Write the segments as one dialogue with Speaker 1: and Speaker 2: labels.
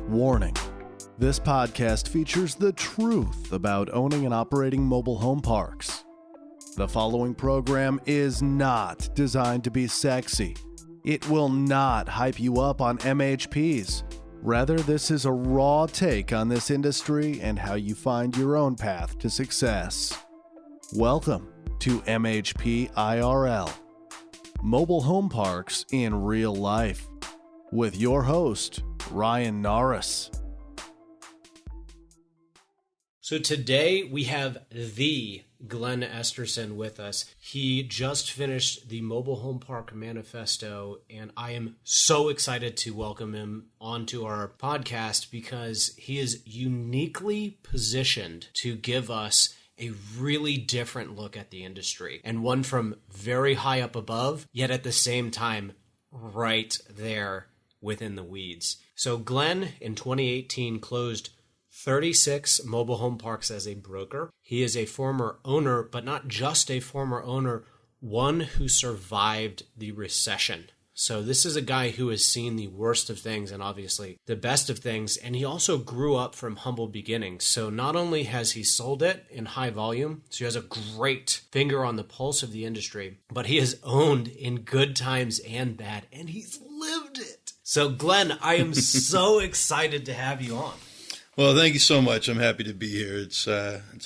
Speaker 1: Warning. This podcast features the truth about owning and operating mobile home parks. The following program is not designed to be sexy. It will not hype you up on MHPs. Rather, this is a raw take on this industry and how you find your own path to success. Welcome to MHP IRL, Mobile Home Parks in Real Life, with your host, Ryan Norris.
Speaker 2: So today we have the Glenn Esterson with us. He just finished the Mobile Home Park Manifesto, and I am so excited to welcome him onto our podcast because he is uniquely positioned to give us a really different look at the industry, and one from very high up above, yet at the same time right there within the weeds. So Glenn, in 2018, closed 36 mobile home parks as a broker. He is a former owner, but not just a former owner, one who survived the recession. So this is a guy who has seen the worst of things and obviously the best of things. And he also grew up from humble beginnings. So not only has he sold it in high volume, so he has a great finger on the pulse of the industry, but he has owned in good times and bad, and he's lived it. So Glenn, I am so excited to have you on.
Speaker 3: Well, thank you so much. I'm happy to be here. It's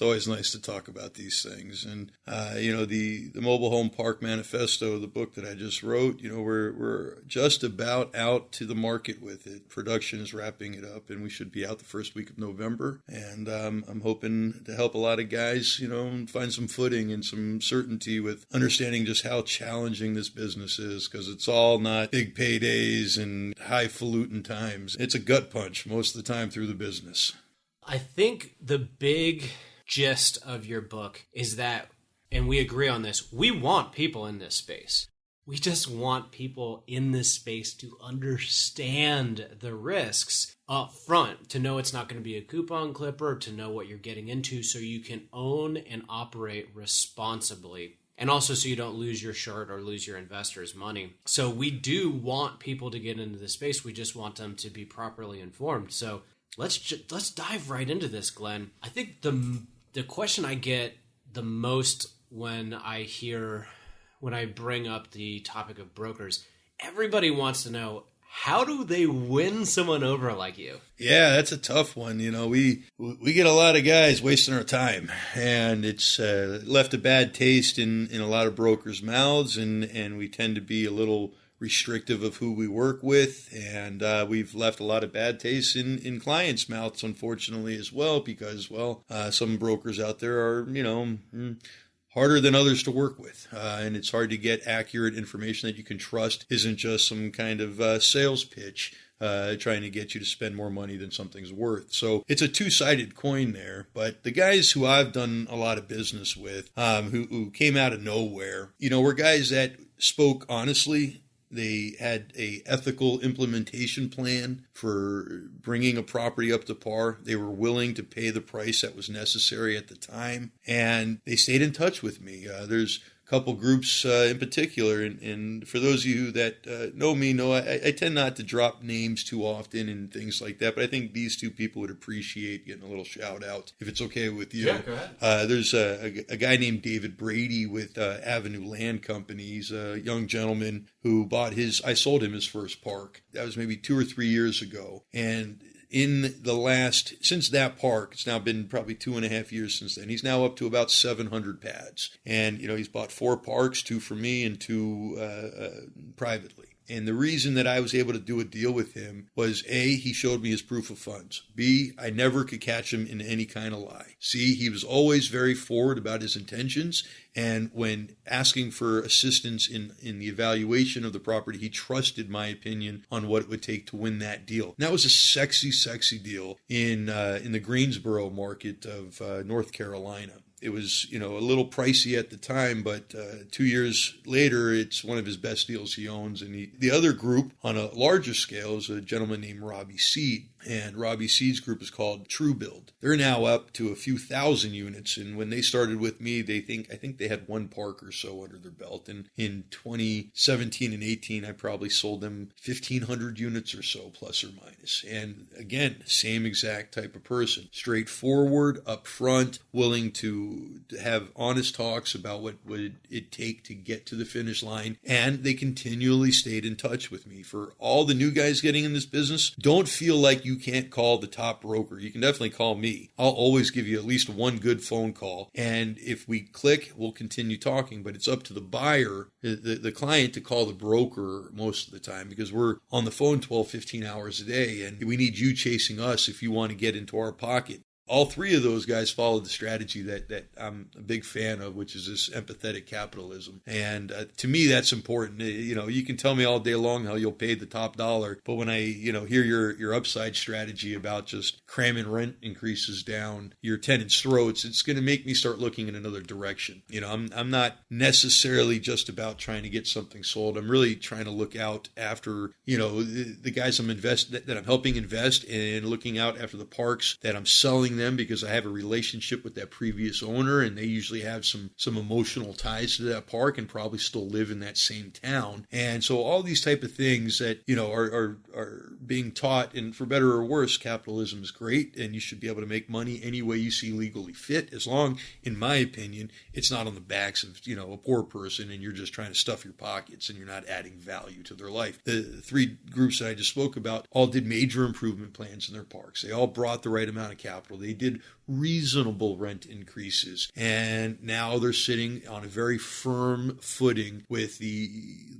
Speaker 3: always nice to talk about these things. And, the Mobile Home Park Manifesto, the book that I just wrote, we're just about out to the market with it. Production is wrapping it up, and we should be out the first week of November. And I'm hoping to help a lot of guys, find some footing and some certainty with understanding just how challenging this business is, because it's all not big paydays and highfalutin times. It's a gut punch most of the time through the business.
Speaker 2: I think the big gist of your book is that, and we agree on this, we want people in this space. We just want people in this space to understand the risks up front, to know it's not going to be a coupon clipper, to know what you're getting into so you can own and operate responsibly. And also so you don't lose your shirt or lose your investors' money. So we do want people to get into this space. We just want them to be properly informed. So let's dive right into this, Glenn. I think the question I get the most when I bring up the topic of brokers, everybody wants to know, how do they win someone over like you?
Speaker 3: Yeah, that's a tough one. We get a lot of guys wasting our time, and it's left a bad taste in a lot of brokers' mouths, and we tend to be a little restrictive of who we work with, and we've left a lot of bad taste in clients' mouths, unfortunately, as well, because, some brokers out there are, harder than others to work with, and it's hard to get accurate information that you can trust. Isn't just some kind of sales pitch trying to get you to spend more money than something's worth. So it's a two-sided coin there. But the guys who I've done a lot of business with, who came out of nowhere, were guys that spoke honestly. They had a ethical implementation plan for bringing a property up to par. They were willing to pay the price that was necessary at the time, and they stayed in touch with me. There's a couple groups in particular, and for those of you that know me, I tend not to drop names too often and things like that, but I think these two people would appreciate getting a little shout out, if it's okay with you.
Speaker 2: Yeah, go ahead.
Speaker 3: There's a guy named David Brady with Avenue Land Company. He's a young gentleman who I sold him his first park. That was maybe 2 or 3 years ago. And since that park, it's now been probably 2.5 years since then, he's now up to about 700 pads. And, he's bought 4 parks, 2 for me and 2 privately. And the reason that I was able to do a deal with him was, A, he showed me his proof of funds. B, I never could catch him in any kind of lie. C, he was always very forward about his intentions. And when asking for assistance in the evaluation of the property, he trusted my opinion on what it would take to win that deal. And that was a sexy, sexy deal in the Greensboro market of North Carolina. It was, a little pricey at the time, but 2 years later, it's one of his best deals he owns. And the other group on a larger scale is a gentleman named Robbie Seed. and Robbie Seed's group is called True Build. They're now up to a few thousand units, and when they started with me, I think they had one park or so under their belt. And in 2017 and 18, I probably sold them 1,500 units or so, plus or minus. And again, same exact type of person, straightforward, upfront, willing to have honest talks about what would it take to get to the finish line. And they continually stayed in touch with me. For all the new guys getting in this business, don't feel like you can't call the top broker. You can definitely call me. I'll always give you at least one good phone call. And if we click, we'll continue talking. But it's up to the buyer, the client, to call the broker most of the time, because we're on the phone 12, 15 hours a day. And we need you chasing us if you want to get into our pocket. All three of those guys followed the strategy that I'm a big fan of, which is this empathetic capitalism. And to me, that's important. You can tell me all day long how you'll pay the top dollar, but when I hear your upside strategy about just cramming rent increases down your tenants' throats, it's going to make me start looking in another direction. I'm not necessarily just about trying to get something sold. I'm really trying to look out after the guys that I'm helping invest, and looking out after the parks that I'm selling them, because I have a relationship with that previous owner, and they usually have some emotional ties to that park and probably still live in that same town. And so all these type of things that are being taught, and for better or worse, capitalism is great, and you should be able to make money any way you see legally fit, as long, in my opinion, it's not on the backs of a poor person and you're just trying to stuff your pockets and you're not adding value to their life. The three groups that I just spoke about all did major improvement plans in their parks. They all brought the right amount of capital. They did reasonable rent increases, and now they're sitting on a very firm footing with the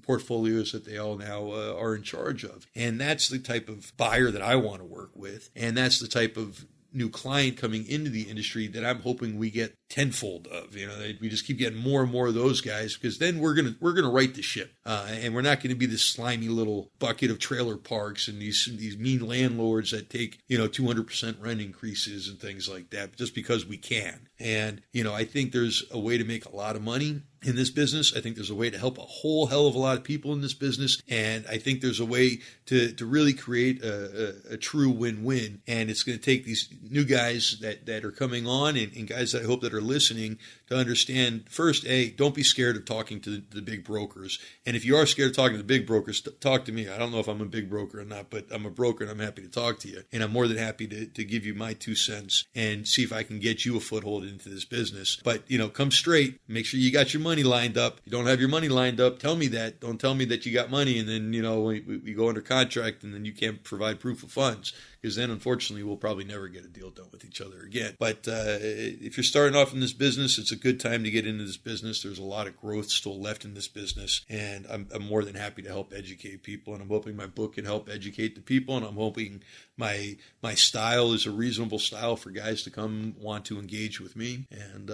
Speaker 3: portfolios that they all now are in charge of. And that's the type of buyer that I want to work with, and that's the type of new client coming into the industry that I'm hoping we get tenfold of. We just keep getting more and more of those guys, because then we're gonna right the ship, and we're not going to be this slimy little bucket of trailer parks and these mean landlords that take 200% rent increases and things like that just because we can. And I think there's a way to make a lot of money in this business. I think there's a way to help a whole hell of a lot of people in this business. And I think there's a way to really create a true win-win. And it's going to take these new guys that are coming on, and guys that I hope that are listening, to understand, first, don't be scared of talking to the big brokers. And if you are scared of talking to the big brokers, talk to me. I don't know if I'm a big broker or not, but I'm a broker and I'm happy to talk to you. And I'm more than happy to give you my 2 cents and see if I can get you a foothold into this business. But, come straight. Make sure you got your money lined up. If you don't have your money lined up, tell me that. Don't tell me that you got money and then, we go under contract and then you can't provide proof of funds, because then, unfortunately, we'll probably never get a deal done with each other again. But if you're starting off in this business, it's a good time to get into this business. There's a lot of growth still left in this business, and I'm more than happy to help educate people. And I'm hoping my book can help educate the people, and I'm hoping my style is a reasonable style for guys to come want to engage with me, and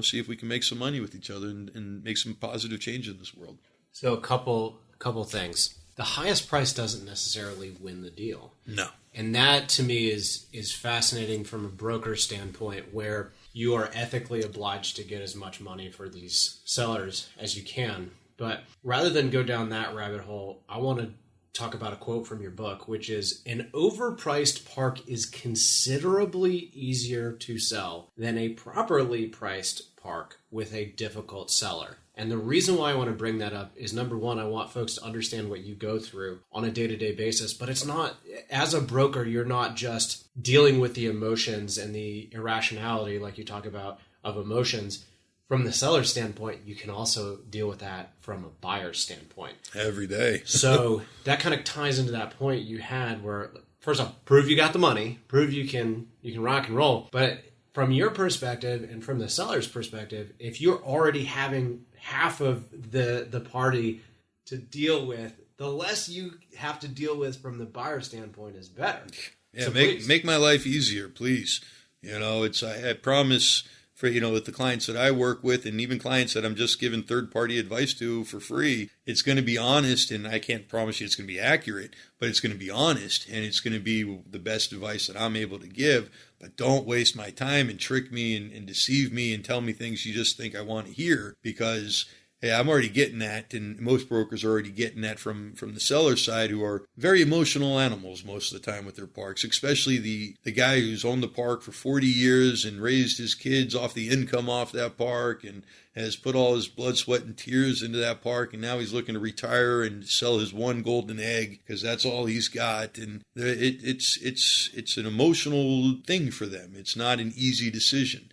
Speaker 3: see if we can make some money with each other and make some positive change in this world.
Speaker 2: So a couple things. The highest price doesn't necessarily win the deal.
Speaker 3: No.
Speaker 2: And that, to me, is fascinating from a broker standpoint, where you are ethically obliged to get as much money for these sellers as you can. But rather than go down that rabbit hole, I want to talk about a quote from your book, which is, "An overpriced park is considerably easier to sell than a properly priced park with a difficult seller." And the reason why I want to bring that up is, number one, I want folks to understand what you go through on a day-to-day basis. But it's not, as a broker, you're not just dealing with the emotions and the irrationality, like you talk about, of emotions. From the seller's standpoint, you can also deal with that from a buyer's standpoint.
Speaker 3: Every day.
Speaker 2: So that kind of ties into that point you had where, first off, prove you got the money, prove you can rock and roll. But from your perspective and from the seller's perspective, if you're already having half of the party to deal with, the less you have to deal with from the buyer standpoint is better.
Speaker 3: Yeah,
Speaker 2: so
Speaker 3: make my life easier, please. I promise, for with the clients that I work with, and even clients that I'm just giving third-party advice to for free, it's going to be honest, and I can't promise you it's going to be accurate, but it's going to be honest, and it's going to be the best advice that I'm able to give. But don't waste my time and trick me and deceive me and tell me things you just think I want to hear, because hey, I'm already getting that, and most brokers are already getting that from the seller side, who are very emotional animals most of the time with their parks, especially the guy who's owned the park for 40 years and raised his kids off the income off that park and has put all his blood, sweat, and tears into that park, and now he's looking to retire and sell his one golden egg because that's all he's got. And it's an emotional thing for them. It's not an easy decision.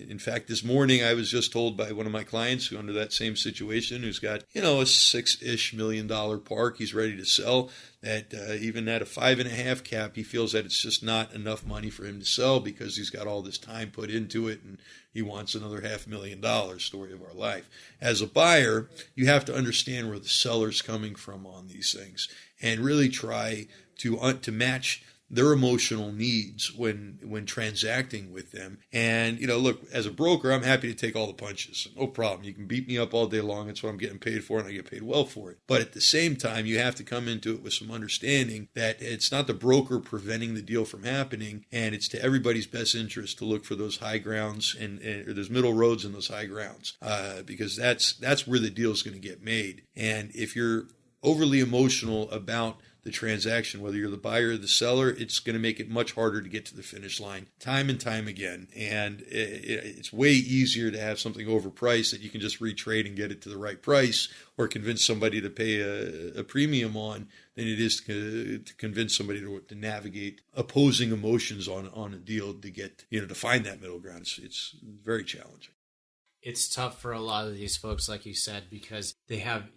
Speaker 3: In fact, this morning I was just told by one of my clients who under that same situation, who's got a $6-ish million park he's ready to sell, that even at a 5.5 cap, he feels that it's just not enough money for him to sell because he's got all this time put into it and he wants another $500,000. Story of our life. As a buyer, you have to understand where the seller's coming from on these things and really try to match their emotional needs when transacting with them. And, look, as a broker, I'm happy to take all the punches. No problem. You can beat me up all day long. That's what I'm getting paid for, and I get paid well for it. But at the same time, you have to come into it with some understanding that it's not the broker preventing the deal from happening, and it's to everybody's best interest to look for those high grounds and or those middle roads and those high grounds, because that's where the deal is going to get made. And if you're overly emotional about the transaction, whether you're the buyer or the seller, it's going to make it much harder to get to the finish line time and time again. And it's way easier to have something overpriced that you can just retrade and get it to the right price or convince somebody to pay a premium on than it is to convince somebody to navigate opposing emotions on a deal to get, to find that middle ground. It's very challenging.
Speaker 2: It's tough for a lot of these folks, like you said, because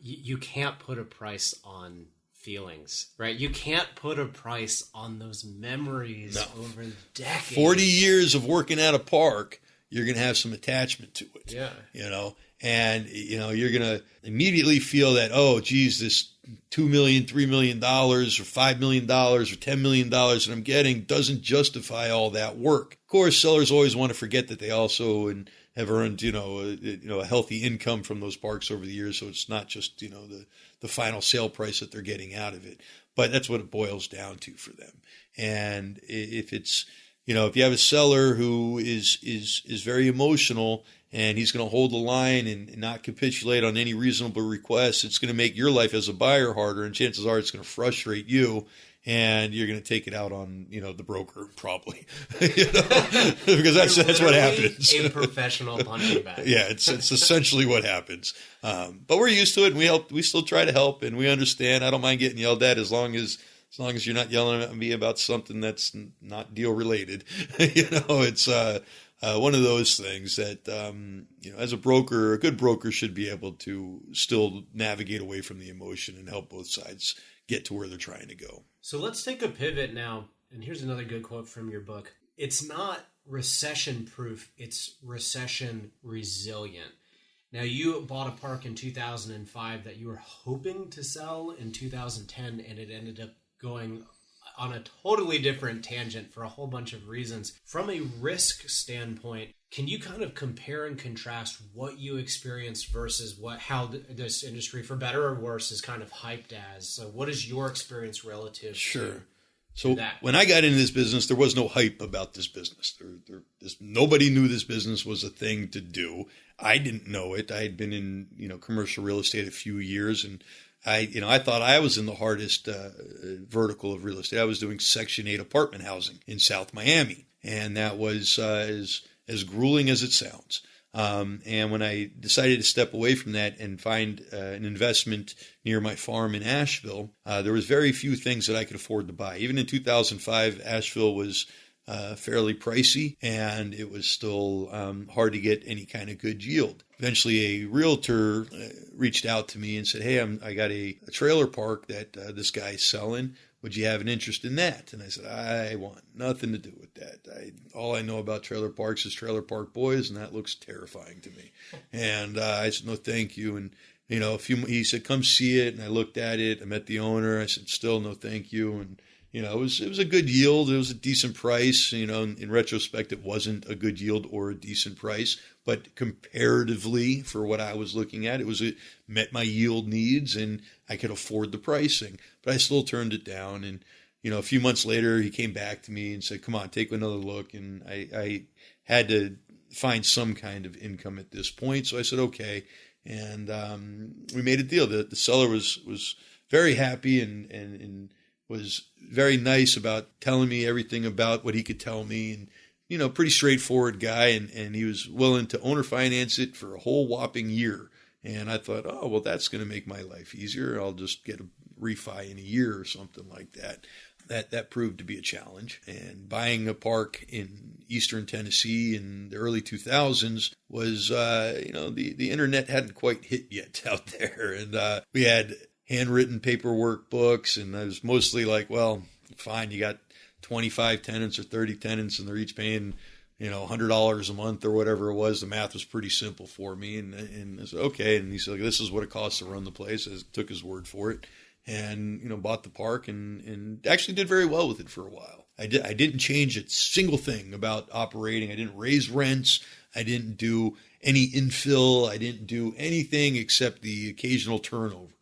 Speaker 2: you can't put a price on feelings, right? You can't put a price on those memories over decades.
Speaker 3: 40 years of working at a park, you're going to have some attachment to it.
Speaker 2: Yeah.
Speaker 3: And, you're going to immediately feel that, oh, geez, this $2 million, $3 million, or $5 million, or $10 million that I'm getting doesn't justify all that work. Of course, sellers always want to forget that they also have earned, a healthy income from those parks over the years. So it's not just, the final sale price that they're getting out of it. But that's what it boils down to for them. And if it's, if you have a seller who is very emotional and he's going to hold the line and not capitulate on any reasonable requests, it's going to make your life as a buyer harder. And chances are it's going to frustrate you. And you're going to take it out on, the broker, probably, because that's what happens.
Speaker 2: A professional punching bag.
Speaker 3: Yeah, it's essentially what happens. But we're used to it, and we still try to help, and we understand. I don't mind getting yelled at as long as you're not yelling at me about something that's not deal related. It's one of those things that as a broker, a good broker should be able to still navigate away from the emotion and help both sides get to where they're trying to go.
Speaker 2: So let's take a pivot now. And here's another good quote from your book. It's not recession proof, it's recession resilient. Now, you bought a park in 2005 that you were hoping to sell in 2010, and it ended up going on a totally different tangent for a whole bunch of reasons. From a risk standpoint, can you kind of compare and contrast what you experienced versus how this industry, for better or worse, is kind of hyped as? So what is your experience relative to
Speaker 3: So
Speaker 2: that?
Speaker 3: When I got into this business, there was no hype about this business. Nobody knew this business was a thing to do. I didn't know it. I had been in commercial real estate a few years, and I thought I was in the hardest vertical of real estate. I was doing Section 8 apartment housing in South Miami, and that was as grueling as it sounds. And when I decided to step away from that and find an investment near my farm in Asheville, there was very few things that I could afford to buy. Even in 2005, Asheville was fairly pricey, and it was still hard to get any kind of good yield. Eventually, a realtor reached out to me and said, hey, I got a trailer park that this guy's selling. Would you have an interest in that? And I said, I want nothing to do with that. All I know about trailer parks is Trailer Park Boys, and that looks terrifying to me. And I said, no, thank you. And, he said, come see it. And I looked at it. I met the owner. I said, still no, thank you. And, it was a good yield. It was a decent price. In retrospect, it wasn't a good yield or a decent price, but comparatively for what I was looking at, it met my yield needs and I could afford the pricing, but I still turned it down. And, a few months later, he came back to me and said, come on, take another look. And I had to find some kind of income at this point. So I said, okay. And we made a deal. The seller was very happy and was very nice about telling me everything about what he could tell me. And, pretty straightforward guy. And he was willing to owner finance it for a whole whopping year. And I thought, oh, well, that's going to make my life easier. I'll just get a refi in a year or something like that. That proved to be a challenge. And buying a park in eastern Tennessee in the early 2000s was, the internet hadn't quite hit yet out there. And we had handwritten paperwork books, and I was mostly like, well, fine, you got 25 tenants or 30 tenants, and they're each paying, $100 a month or whatever it was. The math was pretty simple for me. And I said, okay. And he said, this is what it costs to run the place. I took his word for it. And, bought the park and actually did very well with it for a while. I didn't change a single thing about operating. I didn't raise rents. I didn't do any infill. I didn't do anything except the occasional turnover.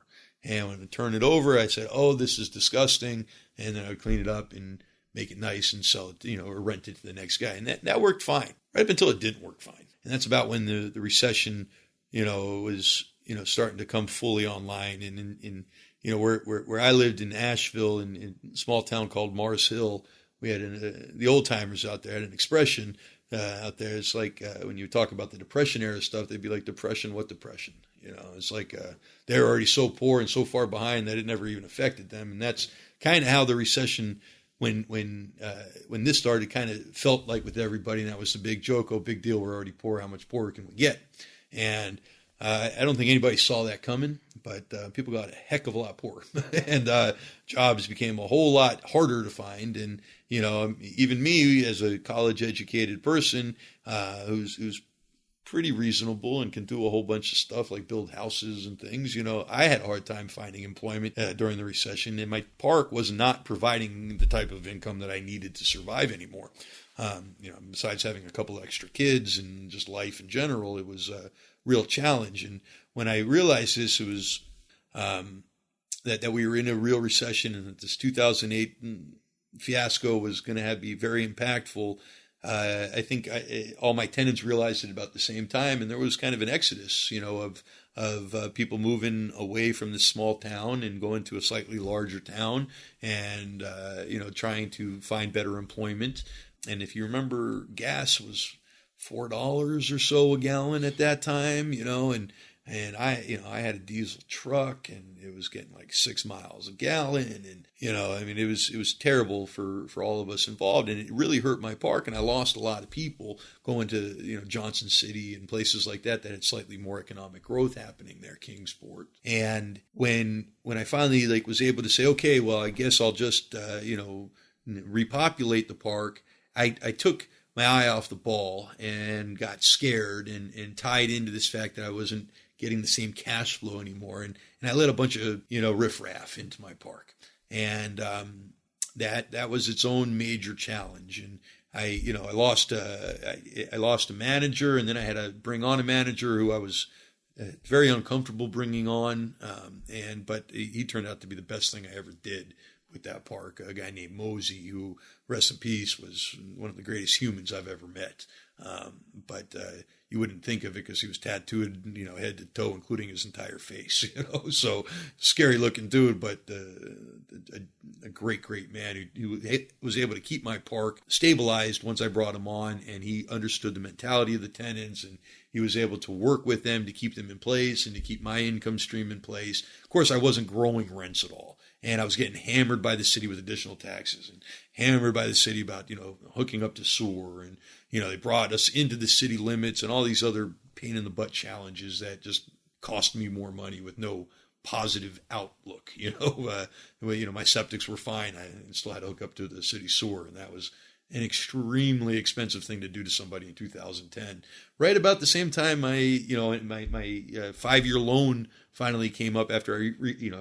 Speaker 3: And when I turned it over, I said, oh, this is disgusting. And then I would clean it up and make it nice and sell it, or rent it to the next guy. And that worked fine, right up until it didn't work fine. And that's about when the recession, was, starting to come fully online. And in where I lived in Asheville, in a small town called Mars Hill, we had the old timers out there had an expression out there. It's like when you talk about the Depression era stuff, they'd be like, depression, what depression? It's like they're already so poor and so far behind that it never even affected them. And that's kind of how the recession, when this started, kind of felt like with everybody. And that was the big joke. Oh, big deal. We're already poor. How much poorer can we get? And I don't think anybody saw that coming, but people got a heck of a lot poorer, and jobs became a whole lot harder to find. And even me, as a college-educated person who's pretty reasonable and can do a whole bunch of stuff like build houses and things, I had a hard time finding employment during the recession, and my park was not providing the type of income that I needed to survive anymore. Besides having a couple of extra kids and just life in general, it was real challenge. And when I realized this, it was that we were in a real recession, and that this 2008 fiasco was going to be very impactful. I think all my tenants realized it about the same time, and there was kind of an exodus, of people moving away from this small town and going to a slightly larger town, and trying to find better employment. And if you remember, gas was $4 or so a gallon at that time, and I had a diesel truck, and it was getting like 6 miles a gallon. And, it was terrible for all of us involved, and it really hurt my park. And I lost a lot of people going to, Johnson City and places like that had slightly more economic growth happening there, Kingsport. And when I finally was able to say, okay, well, I guess I'll just, repopulate the park, I took my eye off the ball and got scared and tied into this fact that I wasn't getting the same cash flow anymore. And I let a bunch of, riffraff into my park. And that was its own major challenge. And I lost a manager, and then I had to bring on a manager who I was very uncomfortable bringing on. But he turned out to be the best thing I ever did with that park. A guy named Mosey, who, rest in peace, was one of the greatest humans I've ever met. But you wouldn't think of it because he was tattooed, head to toe, including his entire face, so scary looking dude, but a great man who was able to keep my park stabilized once I brought him on, and he understood the mentality of the tenants, and he was able to work with them to keep them in place and to keep my income stream in place. Of course, I wasn't growing rents at all. And I was getting hammered by the city with additional taxes, and hammered by the city about, hooking up to sewer. And, they brought us into the city limits and all these other pain in the butt challenges that just cost me more money with no positive outlook. My septics were fine. I still had to hook up to the city sewer, and that was an extremely expensive thing to do to somebody in 2010. Right about the same time, my 5-year loan finally came up after I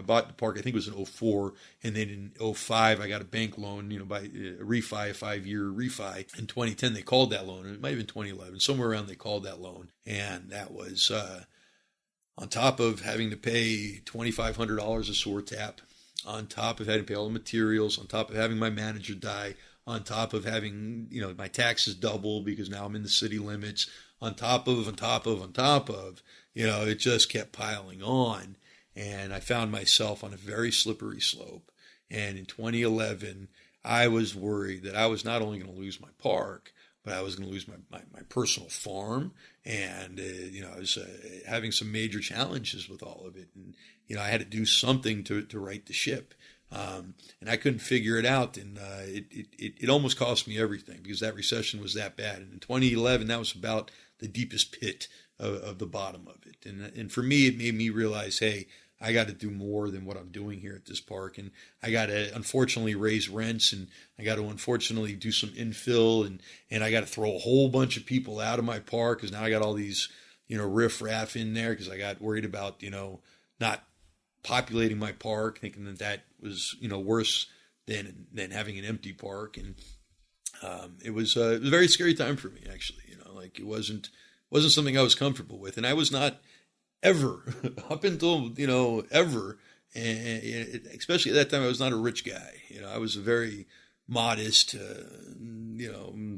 Speaker 3: bought the park. I think it was in 2004, and then in 2005 I got a bank loan, by a refi, a 5-year refi. In 2010 they called that loan, and it might have been 2011, somewhere around they called that loan, and that was on top of having to pay $2,500 a sewer tap, on top of having to pay all the materials, on top of having my manager die, on top of having, my taxes double because now I'm in the city limits, on top of, it just kept piling on. And I found myself on a very slippery slope. And in 2011, I was worried that I was not only going to lose my park, but I was going to lose my personal farm. And, I was having some major challenges with all of it. And, I had to do something to right the ship. And I couldn't figure it out. And it almost cost me everything because that recession was that bad. And in 2011, that was about the deepest pit of the bottom of it. And for me, it made me realize, hey, I got to do more than what I'm doing here at this park. And I got to, unfortunately, raise rents, and I got to, unfortunately, do some infill, and I got to throw a whole bunch of people out of my park because now I got all these, riffraff in there because I got worried about, not populating my park, thinking that was, worse than having an empty park. And it was a very scary time for me, actually. It wasn't something I was comfortable with. And I was not ever, up until, ever, and especially at that time, I was not a rich guy. I was a very modest,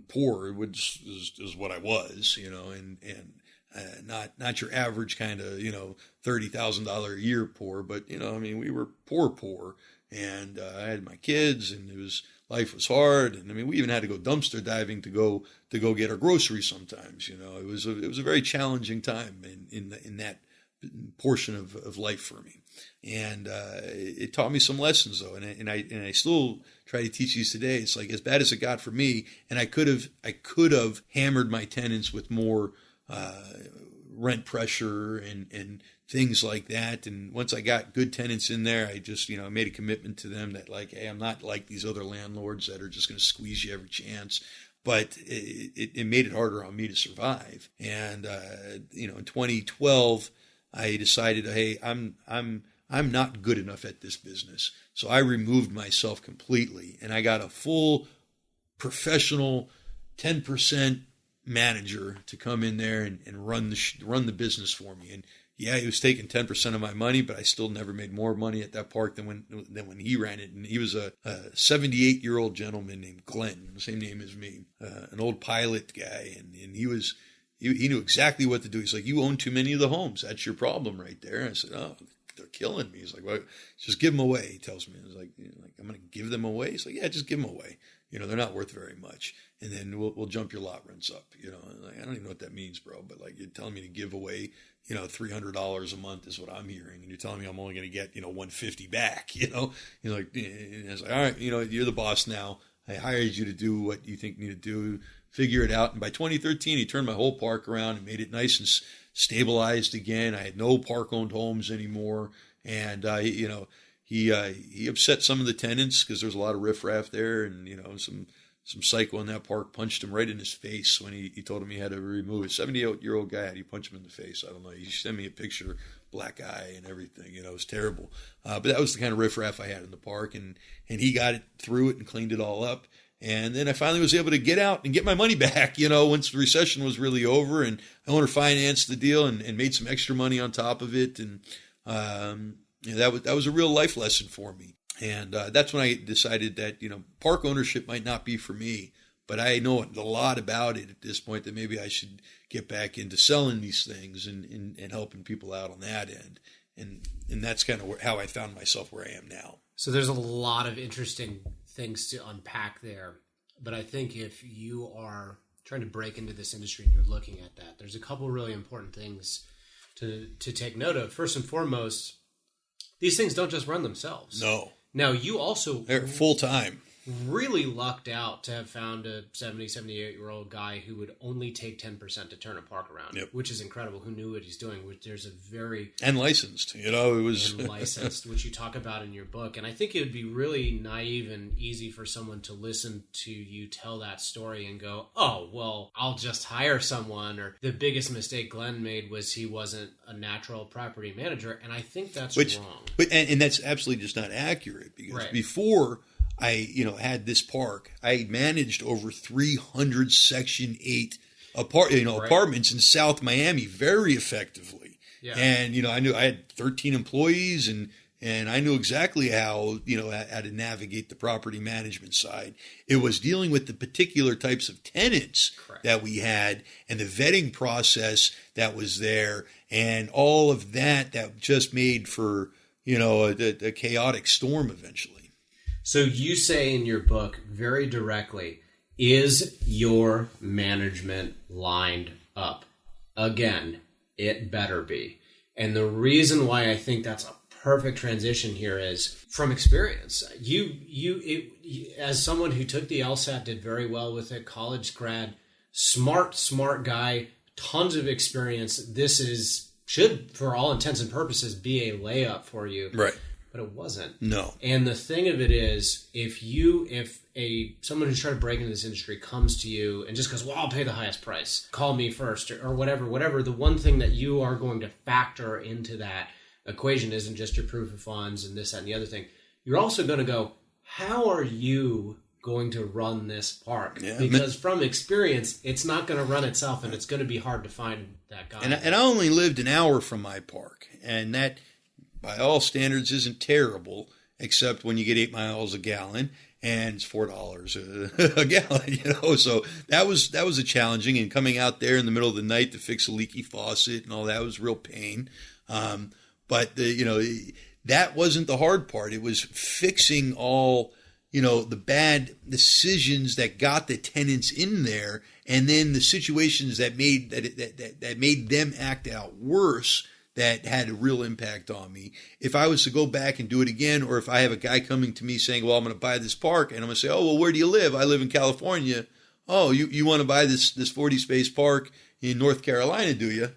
Speaker 3: poor, which is what I was, and not your average kind of, $30,000 a year poor, but, we were poor. And I had my kids, and life was hard. And we even had to go dumpster diving to go get our groceries sometimes. It was a very challenging time in that portion of life for me. And it taught me some lessons, though. And I still try to teach these today. It's like, as bad as it got for me, and I could have hammered my tenants with more rent pressure and things like that. And once I got good tenants in there, I just, made a commitment to them that, like, hey, I'm not like these other landlords that are just going to squeeze you every chance. But it made it harder on me to survive. And, in 2012, I decided, hey, I'm not good enough at this business. So I removed myself completely, and I got a full professional 10% manager to come in there and run the business for me. And yeah, he was taking 10% of my money, but I still never made more money at that park than when he ran it. And he was a 78-year-old gentleman named Glenn, the same name as me, an old pilot guy. And he knew exactly what to do. He's like, you own too many of the homes. That's your problem right there. And I said, oh, they're killing me. He's like, well, just give them away. He tells me, he's like I'm going to give them away. He's like, yeah, just give them away. They're not worth very much. And then we'll jump your lot rents up. I don't even know what that means, bro. But you're telling me to give away, $300 a month is what I'm hearing. And you're telling me I'm only going to get, $150 back, You're like, and I was like, all right, you're the boss now. I hired you to do what you think you need to do. Figure it out. And by 2013, he turned my whole park around and made it nice and stabilized again. I had no park-owned homes anymore. And, he upset some of the tenants because there's a lot of riffraff there. And, some psycho in that park punched him right in his face when he told him he had to remove it. 78-year-old guy, how do you punch him in the face? I don't know. He sent me a picture, black eye and everything. It was terrible. But that was the kind of riffraff I had in the park. And he got it through it and cleaned it all up. And then I finally was able to get out and get my money back, once the recession was really over. And I owner financed the deal and made some extra money on top of it. And that was a real life lesson for me. And that's when I decided that, park ownership might not be for me, but I know a lot about it at this point that maybe I should get back into selling these things and helping people out on that end. And that's kind of how I found myself where I am now.
Speaker 2: So there's a lot of interesting things to unpack there. But I think if you are trying to break into this industry and you're looking at that, there's a couple really important things to take note of. First and foremost, these things don't just run themselves.
Speaker 3: No.
Speaker 2: Now, you also...
Speaker 3: They're full-time.
Speaker 2: Really lucked out to have found a 78-year-old guy who would only take 10% to turn a park around,
Speaker 3: yep.
Speaker 2: Which is incredible. Who knew what he's doing? There's a very...
Speaker 3: And licensed, it was...
Speaker 2: And licensed, which you talk about in your book. And I think it would be really naive and easy for someone to listen to you tell that story and go, oh, well, I'll just hire someone. Or the biggest mistake Glenn made was he wasn't a natural property manager. And I think that's wrong.
Speaker 3: And that's absolutely just not accurate because
Speaker 2: right.
Speaker 3: Before... I, had this park. I managed over 300 Section 8 apartments in South Miami very effectively.
Speaker 2: Yeah.
Speaker 3: And, I knew I had 13 employees and and I knew exactly how to navigate the property management side. It was dealing with the particular types of tenants
Speaker 2: Correct.
Speaker 3: that we had and the vetting process that was there and all of that just made for, a chaotic storm eventually.
Speaker 2: So you say in your book very directly, is your management lined up? Again, it better be. And the reason why I think that's a perfect transition here is from experience. You as someone who took the LSAT, did very well with it, college grad, smart guy, tons of experience. This should, for all intents and purposes, be a layup for you.
Speaker 3: Right.
Speaker 2: But it wasn't.
Speaker 3: No.
Speaker 2: And the thing of it is, if someone who's trying to break into this industry comes to you and just goes, well, I'll pay the highest price, call me first, or whatever, the one thing that you are going to factor into that equation isn't just your proof of funds and this, that, and the other thing. You're also going to go, how are you going to run this park?
Speaker 3: Yeah.
Speaker 2: Because from experience, it's not going to run itself, and it's going to be hard to find that guy.
Speaker 3: And I only lived an hour from my park, and that, by all standards, isn't terrible, except when you get 8 miles a gallon, and it's $4 a gallon, So that was a challenging, and coming out there in the middle of the night to fix a leaky faucet and all that was real pain. But that wasn't the hard part. It was fixing all, the bad decisions that got the tenants in there, and then the situations that made that made them act out worse. That had a real impact on me. If I was to go back and do it again, or if I have a guy coming to me saying, well, I'm going to buy this park, and I'm going to say, oh, well, where do you live? I live in California. Oh, you want to buy this 40 space park in North Carolina, do you?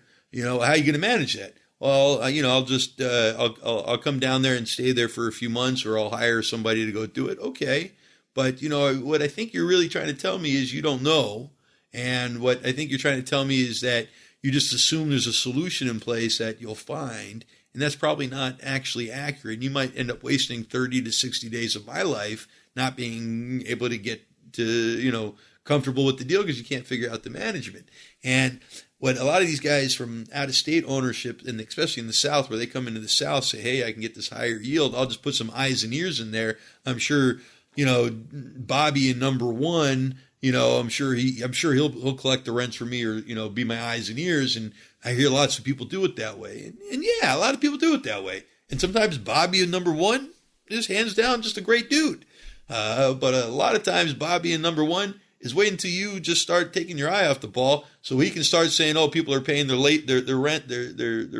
Speaker 3: How are you going to manage that? Well, I'll just, I'll come down there and stay there for a few months, or I'll hire somebody to go do it. Okay. But, what I think you're really trying to tell me is you don't know. And what I think you're trying to tell me is that you just assume there's a solution in place that you'll find, and that's probably not actually accurate. You might end up wasting 30 to 60 days of my life not being able to get to, comfortable with the deal because you can't figure out the management. And what a lot of these guys from out-of-state ownership, and especially in the South, where they come into the South, say, hey, I can get this higher yield. I'll just put some eyes and ears in there. I'm sure, Bobby in number one, I'm sure he'll collect the rents for me, or, be my eyes and ears. And I hear lots of people do it that way. And yeah, a lot of people do it that way. And sometimes Bobby in number one is hands down just a great dude. But a lot of times Bobby in number one is waiting until you just start taking your eye off the ball so he can start saying, oh, people are paying their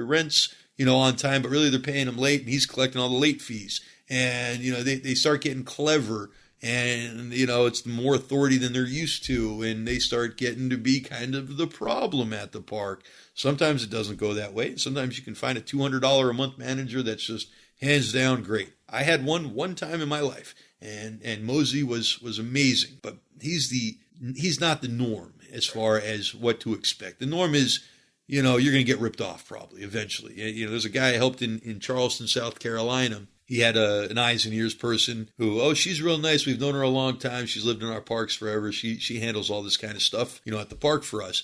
Speaker 3: rents, on time, but really they're paying them late, and he's collecting all the late fees. And, they start getting clever. And, it's more authority than they're used to, and they start getting to be kind of the problem at the park. Sometimes it doesn't go that way. Sometimes you can find a $200 a month manager that's just hands down great. I had one time in my life, and Mosey was amazing, but he's not the norm as far as what to expect. The norm is, you're going to get ripped off probably eventually. There's a guy I helped in Charleston, South Carolina. He had an eyes and ears person who, she's real nice. We've known her a long time. She's lived in our parks forever. She handles all this kind of stuff, at the park for us.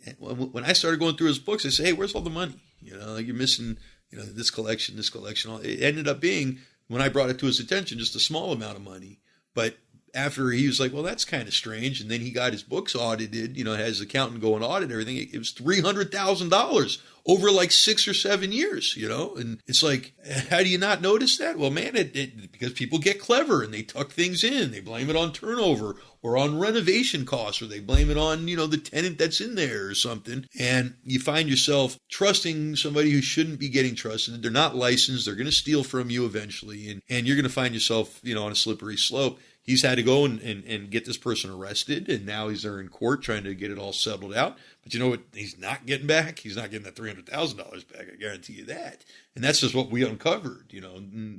Speaker 3: And when I started going through his books, I said, hey, where's all the money? You're missing, this collection. It ended up being, when I brought it to his attention, just a small amount of money. But after he was like, well, that's kind of strange. And then he got his books audited, had his accountant go and audit everything. It was $300,000 over like 6 or 7 years, and it's like, how do you not notice that? Well, man, because people get clever and they tuck things in. They blame it on turnover or on renovation costs, or they blame it on, the tenant that's in there or something. And you find yourself trusting somebody who shouldn't be getting trusted. They're not licensed. They're going to steal from you eventually. And you're going to find yourself, on a slippery slope. He's had to go and get this person arrested, and now he's there in court trying to get it all settled out. But you know what he's not getting back? He's not getting that $300,000 back, I guarantee you that. And that's just what we uncovered,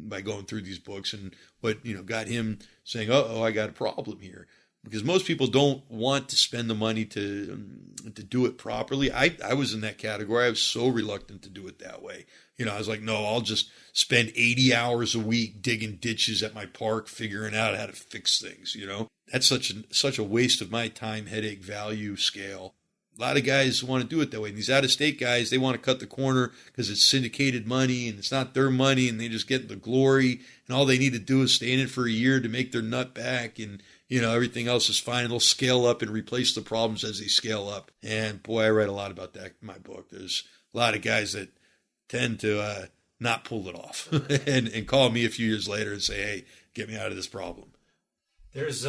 Speaker 3: by going through these books, and what, got him saying, I got a problem here. Because most people don't want to spend the money to do it properly. I was in that category. I was so reluctant to do it that way. I was like, no, I'll just spend 80 hours a week digging ditches at my park, figuring out how to fix things. That's such a waste of my time, headache, value, scale. A lot of guys want to do it that way. And these out-of-state guys, they want to cut the corner because it's syndicated money and it's not their money and they just get the glory. And all they need to do is stay in it for a year to make their nut back. And, everything else is fine. They'll scale up and replace the problems as they scale up. And boy, I write a lot about that in my book. There's a lot of guys that tend to not pull it off and call me a few years later and say, hey, get me out of this problem.
Speaker 2: There's,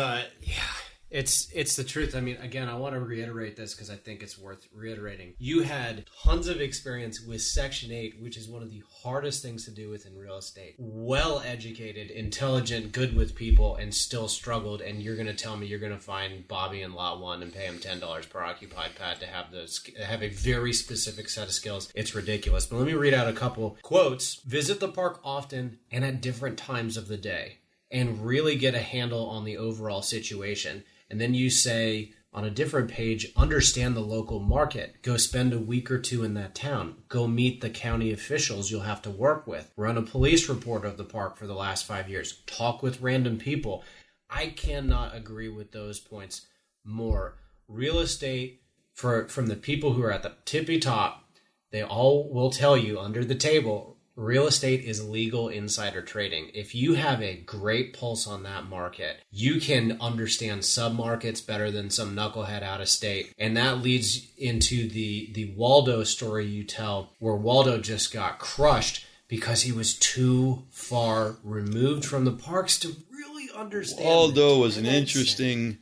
Speaker 2: It's the truth. I mean, again, I want to reiterate this because I think it's worth reiterating. You had tons of experience with Section 8, which is one of the hardest things to do within real estate. Well-educated, intelligent, good with people, and still struggled. And you're going to tell me you're going to find Bobby in Lot 1 and pay him $10 per occupied pad to have a very specific set of skills. It's ridiculous. But let me read out a couple quotes. Visit the park often and at different times of the day and really get a handle on the overall situation. And then you say on a different page, understand the local market. Go spend a week or two in that town. Go meet the county officials you'll have to work with. Run a police report of the park for the last 5 years. Talk with random people. I cannot agree with those points more. Real estate, from the people who are at the tippy top, they all will tell you under the table, real estate is legal insider trading. If you have a great pulse on that market, you can understand sub-markets better than some knucklehead out of state. And that leads into the Waldo story you tell, where Waldo just got crushed because he was too far removed from the parks to really understand.
Speaker 3: Waldo was an interesting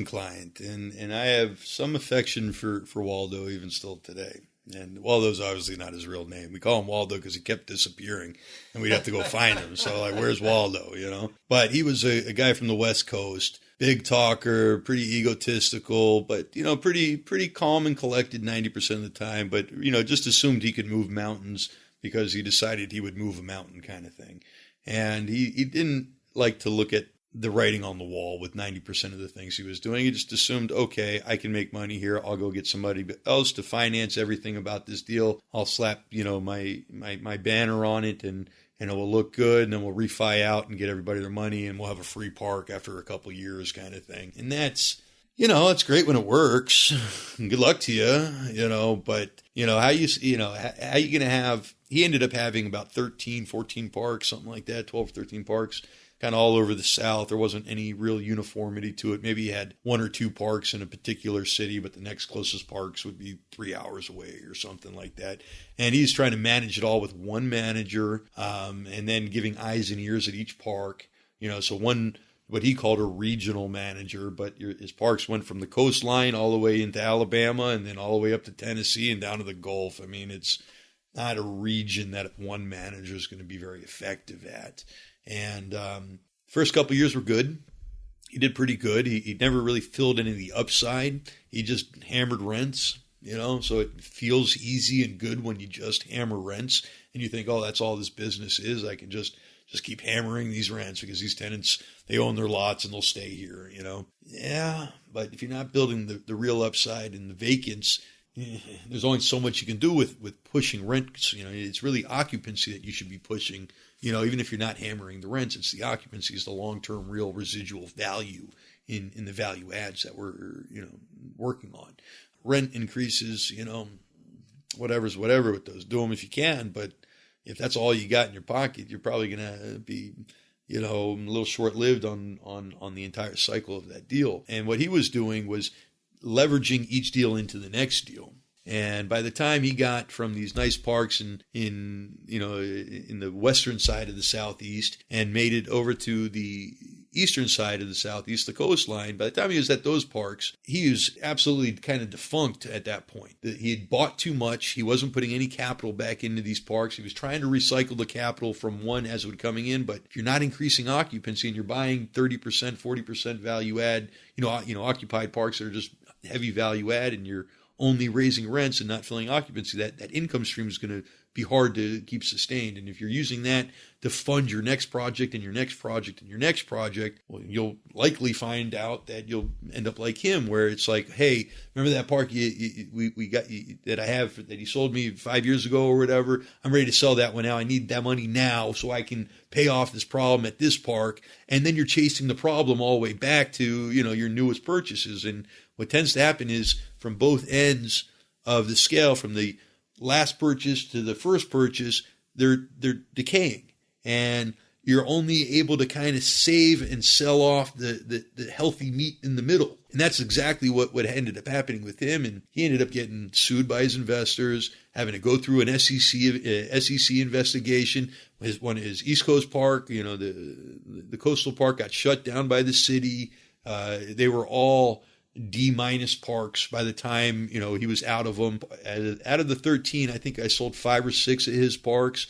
Speaker 3: client, and I have some affection for Waldo even still today. And Waldo's obviously not his real name. We call him Waldo because he kept disappearing, and we'd have to go find him. So, where's Waldo, But he was a guy from the West Coast, big talker, pretty egotistical, but, pretty calm and collected 90% of the time. But, just assumed he could move mountains because he decided he would move a mountain kind of thing. And he didn't like to look at the writing on the wall with 90% of the things he was doing. He just assumed, okay, I can make money here. I'll go get somebody else to finance everything about this deal. I'll slap, my banner on it and it will look good. And then we'll refi out and get everybody their money and we'll have a free park after a couple of years kind of thing. And that's, it's great when it works. Good luck to you, but how you going to have, he ended up having about 13, 14 parks, something like that, 12, 13 parks. Kind of all over the South. There wasn't any real uniformity to it. Maybe he had one or two parks in a particular city, but the next closest parks would be 3 hours away or something like that. And he's trying to manage it all with one manager, and then giving eyes and ears at each park. So one, what he called a regional manager, but his parks went from the coastline all the way into Alabama and then all the way up to Tennessee and down to the Gulf. I mean, it's not a region that one manager is going to be very effective at. And first couple of years were good. He did pretty good. He never really filled any of the upside. He just hammered rents, so it feels easy and good when you just hammer rents and you think, oh, that's all this business is. I can just keep hammering these rents because these tenants, they own their lots and they'll stay here, Yeah, but if you're not building the real upside and the vacants, there's only so much you can do with pushing rents. It's really occupancy that you should be pushing. Even if you're not hammering the rents, it's the occupancy is the long-term real residual value in the value adds that we're, working on. Rent increases, whatever's whatever with those. Do them if you can, but if that's all you got in your pocket, you're probably going to be, a little short-lived on the entire cycle of that deal. And what he was doing was leveraging each deal into the next deal. And by the time he got from these nice parks in the western side of the Southeast and made it over to the eastern side of the Southeast, the coastline, by the time he was at those parks, he was absolutely kind of defunct at that point. He had bought too much. He wasn't putting any capital back into these parks. He was trying to recycle the capital from one as it would coming in. But if you're not increasing occupancy and you're buying 30%, 40% value add, occupied parks that are just heavy value add and you're only raising rents and not filling occupancy, that income stream is going to be hard to keep sustained. And if you're using that to fund your next project and your next project and your next project, well, you'll likely find out that you'll end up like him, where it's like, hey, remember that park we got that I have that he sold me 5 years ago or whatever? I'm ready to sell that one now. I need that money now so I can pay off this problem at this park. And then you're chasing the problem all the way back to, your newest purchases. And what tends to happen is from both ends of the scale, from the last purchase to the first purchase, they're decaying, and you're only able to kind of save and sell off the healthy meat in the middle. And that's exactly what ended up happening with him. And he ended up getting sued by his investors, having to go through an SEC investigation. His East Coast park, the coastal park, got shut down by the city. They were all D- parks by the time, he was out of them. Out of the 13, I think I sold 5 or 6 of his parks.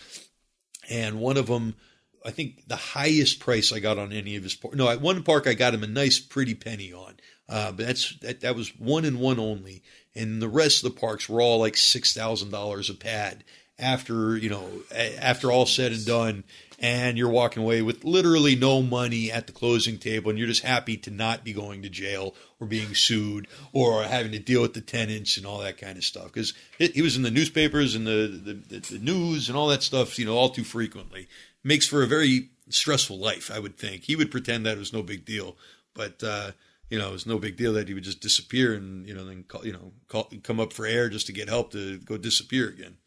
Speaker 3: And one of them, I think the highest price I got on any of his parks. No, at one park I got him a nice pretty penny on. But that was one and one only. And the rest of the parks were all like $6,000 a pad after all said and done. And you're walking away with literally no money at the closing table, and you're just happy to not be going to jail or being sued or having to deal with the tenants and all that kind of stuff. Because he was in the newspapers and the news and all that stuff, all too frequently. Makes for a very stressful life, I would think. He would pretend that it was no big deal, but it was no big deal that he would just disappear and then come up for air just to get help to go disappear again.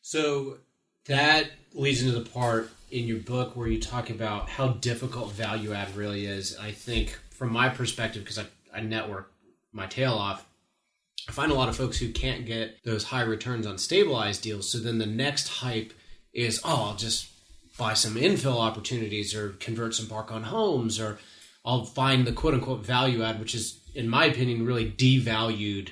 Speaker 2: So that leads into the part in your book where you talk about how difficult value add really is. I think from my perspective, because I network my tail off, I find a lot of folks who can't get those high returns on stabilized deals. So then the next hype is, I'll just buy some infill opportunities or convert some park-owned homes, or I'll find the quote-unquote value add, which is, in my opinion, really devalued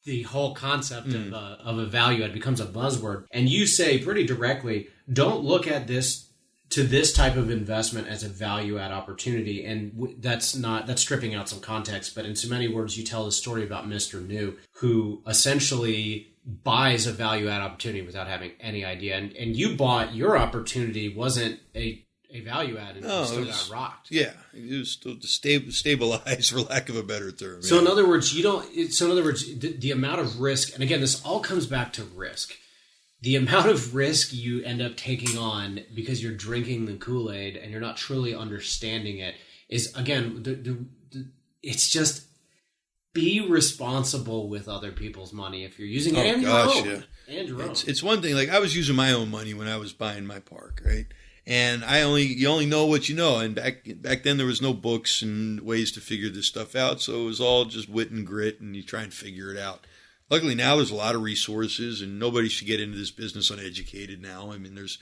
Speaker 2: the whole concept of a value add. Becomes a buzzword. And you say pretty directly, don't look at this type of investment as a value add opportunity. And that's stripping out some context, but in so many words, you tell the story about Mr. New, who essentially buys a value add opportunity without having any idea. And you bought your opportunity wasn't a value add, and you still got rocked.
Speaker 3: Yeah, it was still stabilized, for lack of a better term.
Speaker 2: So in other words, the amount of risk, and again, this all comes back to risk. The amount of risk you end up taking on because you're drinking the Kool-Aid and you're not truly understanding it is, again, it's just be responsible with other people's money if you're using it, and your own. And your own.
Speaker 3: It's one thing. Like, I was using my own money when I was buying my park, right? And you only know what you know. And back then there was no books and ways to figure this stuff out. So it was all just wit and grit, and you try and figure it out. Luckily now there's a lot of resources, and nobody should get into this business uneducated now. I mean, there's,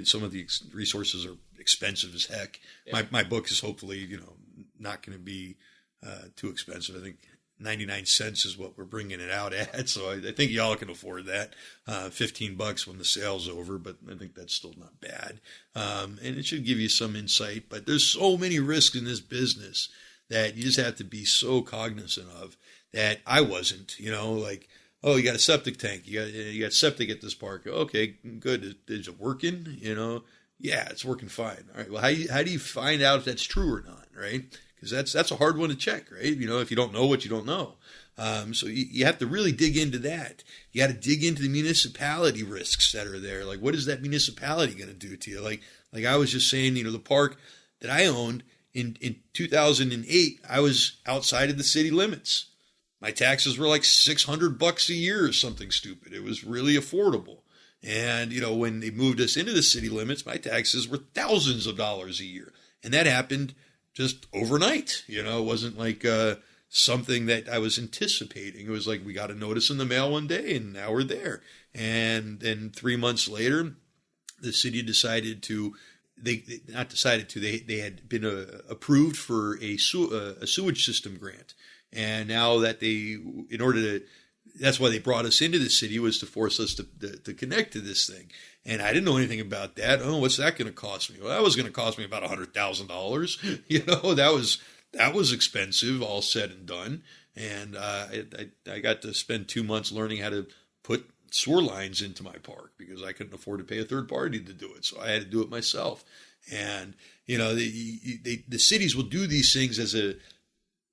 Speaker 3: some of the resources are expensive as heck. Yeah. My book is hopefully, not going to be too expensive. I think 99 cents is what we're bringing it out at. So I think y'all can afford that. $15 when the sale's over, but I think that's still not bad. And it should give you some insight, but there's so many risks in this business that you just have to be so cognizant of that I wasn't, like, oh, you got a septic tank. You got septic at this park. Okay, good. Is it working? Yeah, it's working fine. All right. Well, how do you find out if that's true or not? Right. Because that's a hard one to check, right? If you don't know what you don't know. So you have to really dig into that. You got to dig into the municipality risks that are there. Like, what is that municipality going to do to you? Like I was just saying, the park that I owned in 2008, I was outside of the city limits. My taxes were like $600 a year or something stupid. It was really affordable. And, when they moved us into the city limits, my taxes were thousands of dollars a year. And that happened just overnight. It wasn't like something that I was anticipating. It was like we got a notice in the mail one day, and now we're there. And then 3 months later, the city decided to, they had been approved for a sewage system grant. And now that that's why they brought us into the city, was to force us to connect to this thing. And I didn't know anything about that. Oh, what's that going to cost me? Well, that was going to cost me about $100,000. That was expensive, all said and done. And I got to spend 2 months learning how to put sewer lines into my park because I couldn't afford to pay a third party to do it. So I had to do it myself. And, the cities will do these things as a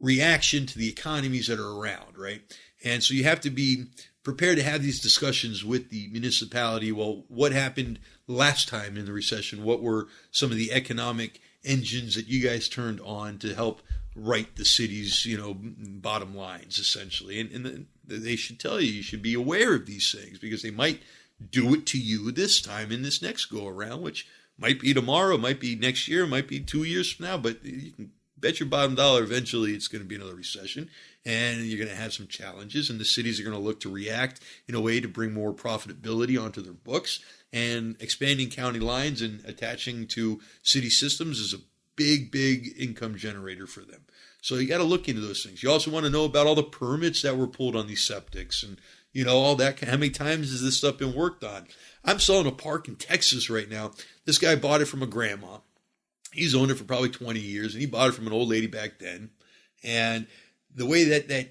Speaker 3: reaction to the economies that are around, right? And so you have to be prepared to have these discussions with the municipality. Well, what happened last time in the recession? What were some of the economic engines that you guys turned on to help right the city's, bottom lines, essentially? And they should tell you, you should be aware of these things because they might do it to you this time in this next go around, which might be tomorrow, might be next year, might be 2 years from now, but you can bet your bottom dollar eventually it's going to be another recession and you're going to have some challenges, and the cities are going to look to react in a way to bring more profitability onto their books. And expanding county lines and attaching to city systems is a big income generator for them. So you got to look into those things. You also want to know about all the permits that were pulled on these septics and, all that. How many times has this stuff been worked on? I'm selling a park in Texas right now. This guy bought it from a grandma. He's owned it for probably 20 years, and he bought it from an old lady back then. And the way that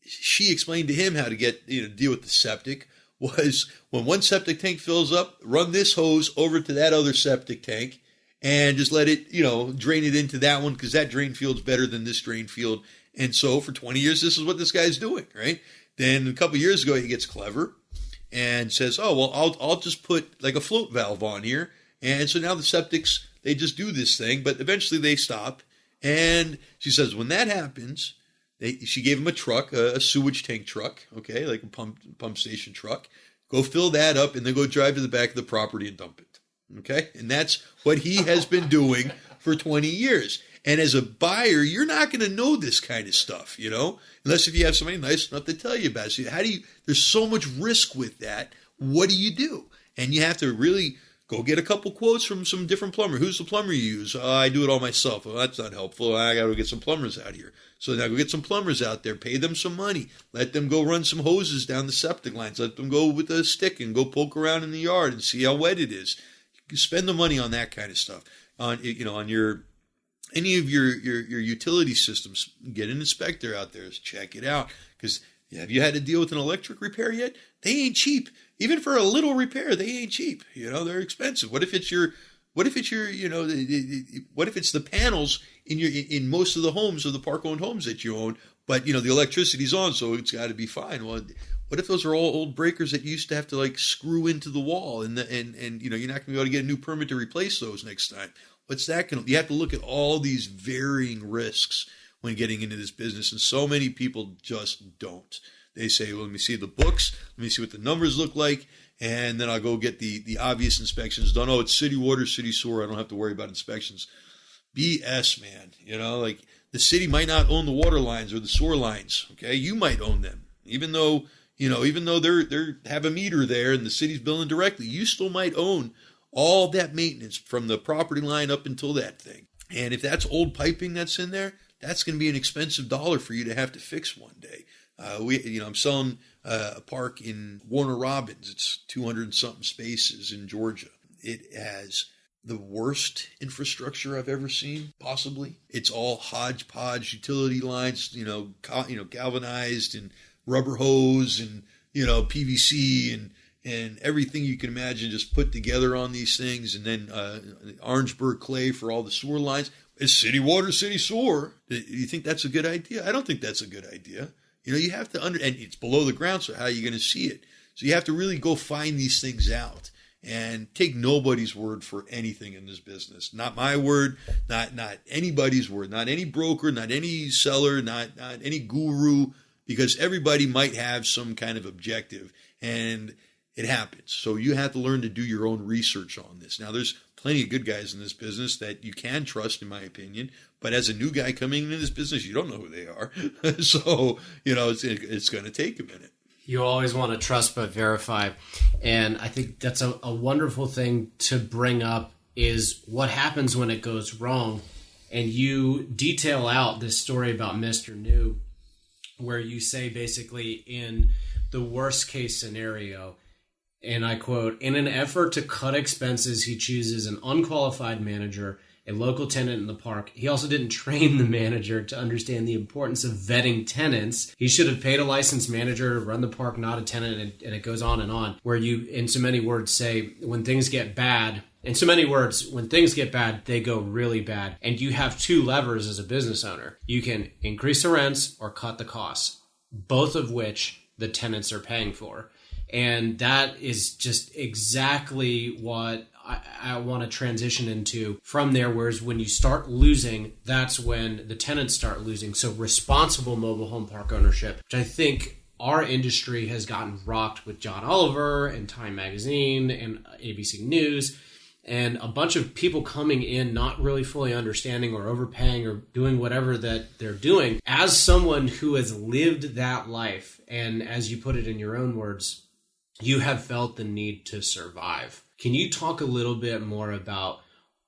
Speaker 3: she explained to him how to get, deal with the septic was when one septic tank fills up, run this hose over to that other septic tank and just let it, drain it into that one because that drain field's better than this drain field. And so for 20 years, this is what this guy's doing, right? Then a couple of years ago, he gets clever and says, oh, well, I'll just put like a float valve on here. And so now the septics, they just do this thing, but eventually they stop. And she says, when that happens, she gave him a truck, a sewage tank truck, okay, like a pump station truck. Go fill that up and then go drive to the back of the property and dump it, okay? And that's what he has been doing for 20 years. And as a buyer, you're not going to know this kind of stuff, unless if you have somebody nice enough to tell you about it. So there's so much risk with that. What do you do? And you have to really go get a couple quotes from some different plumber. Who's the plumber you use? I do it all myself. Well, that's not helpful. I got to get some plumbers out here. So now go get some plumbers out there. Pay them some money. Let them go run some hoses down the septic lines. Let them go with a stick and go poke around in the yard and see how wet it is. You spend the money on that kind of stuff. On any of your utility systems, get an inspector out there, check it out. Because have you had to deal with an electric repair yet? They ain't cheap. Even for a little repair, they ain't cheap. They're expensive. What if it's what if it's the panels in most of the homes of the park-owned homes that you own, but the electricity's on, so it's got to be fine. Well, what if those are all old breakers that you used to have to like screw into the wall, and you're not going to be able to get a new permit to replace those next time? What's that going to? You have to look at all these varying risks when getting into this business, and so many people just don't. They say, well, let me see the books, let me see what the numbers look like, and then I'll go get the obvious inspections done. Oh, it's city water, city sewer, I don't have to worry about inspections. BS, man. Like the city might not own the water lines or the sewer lines, okay? You might own them. Even though they're have a meter there and the city's billing directly, you still might own all that maintenance from the property line up until that thing. And if that's old piping that's in there, that's going to be an expensive dollar for you to have to fix one day. I'm selling a park in Warner Robins. It's 200 and something spaces in Georgia. It has the worst infrastructure I've ever seen, possibly. It's all hodgepodge utility lines, galvanized and rubber hose and, PVC and everything you can imagine just put together on these things. And then Orangeburg clay for all the sewer lines. It's city water, city sewer. Do you think that's a good idea? I don't think that's a good idea. You have to and it's below the ground, so how are you going to see it? So you have to really go find these things out and take nobody's word for anything in this business. Not my word, not anybody's word, not any broker, not any seller, not any guru, because everybody might have some kind of objective, and it happens. So you have to learn to do your own research on this. Now, there's plenty of good guys in this business that you can trust, in my opinion. But as a new guy coming into this business, you don't know who they are. So, it's going to take a minute.
Speaker 2: You always want to trust but verify. And I think that's a wonderful thing to bring up is what happens when it goes wrong. And you detail out this story about Mr. New, where you say basically in the worst case scenario, and I quote, in an effort to cut expenses, he chooses an unqualified manager a local tenant in the park. He also didn't train the manager to understand the importance of vetting tenants. He should have paid a licensed manager to run the park, not a tenant, and it goes on, where you, in so many words, say, when things get bad, in so many words, when things get bad, they go really bad. And you have two levers as a business owner. You can increase the rents or cut the costs, both of which the tenants are paying for. And that is just exactly what I want to transition into from there, whereas when you start losing, that's when the tenants start losing. So responsible mobile home park ownership, which I think our industry has gotten rocked with John Oliver and Time Magazine and ABC News and a bunch of people coming in not really fully understanding or overpaying or doing whatever that they're doing. As someone who has lived that life, and as you put it in your own words, you have felt the need to survive. Can you talk a little bit more about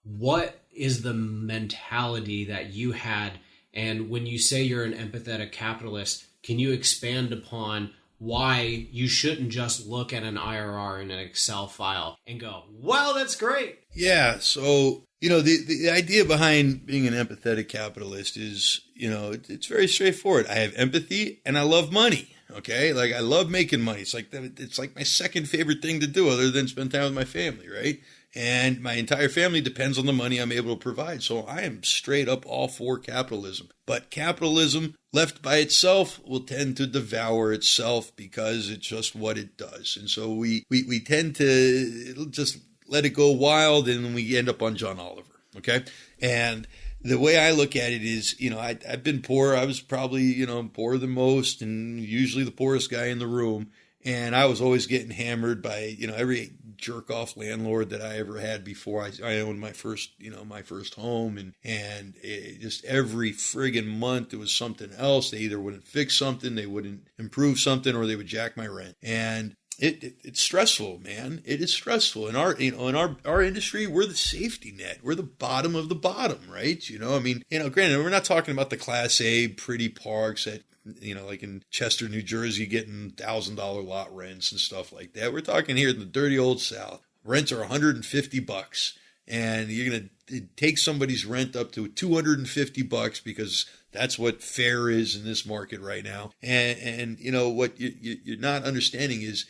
Speaker 2: what is the mentality that you had? And when you say you're an empathetic capitalist, can you expand upon why you shouldn't just look at an IRR in an Excel file and go, wow, that's great?
Speaker 3: Yeah. So, the idea behind being an empathetic capitalist is, it's very straightforward. I have empathy and I love money. Okay. Like I love making money. It's like my second favorite thing to do other than spend time with my family. Right. And my entire family depends on the money I'm able to provide. So I am straight up all for capitalism. But capitalism left by itself will tend to devour itself because it's just what it does. And so we tend to just let it go wild and then we end up on John Oliver. Okay. And the way I look at it is, I've been poor. I was probably, poorer than most and usually the poorest guy in the room. And I was always getting hammered by, every jerk off landlord that I ever had before I owned my first home. And just every friggin' month there was something else. They either wouldn't fix something, they wouldn't improve something, or they would jack my rent. And it's stressful, man. It is stressful. In our industry, we're the safety net. We're the bottom of the bottom, right? Granted, we're not talking about the Class A pretty parks that, like in Chester, New Jersey, getting $1,000 lot rents and stuff like that. We're talking here in the dirty old South. Rents are $150, and you're going to take somebody's rent up to $250 because that's what fair is in this market right now. And what you're not understanding is,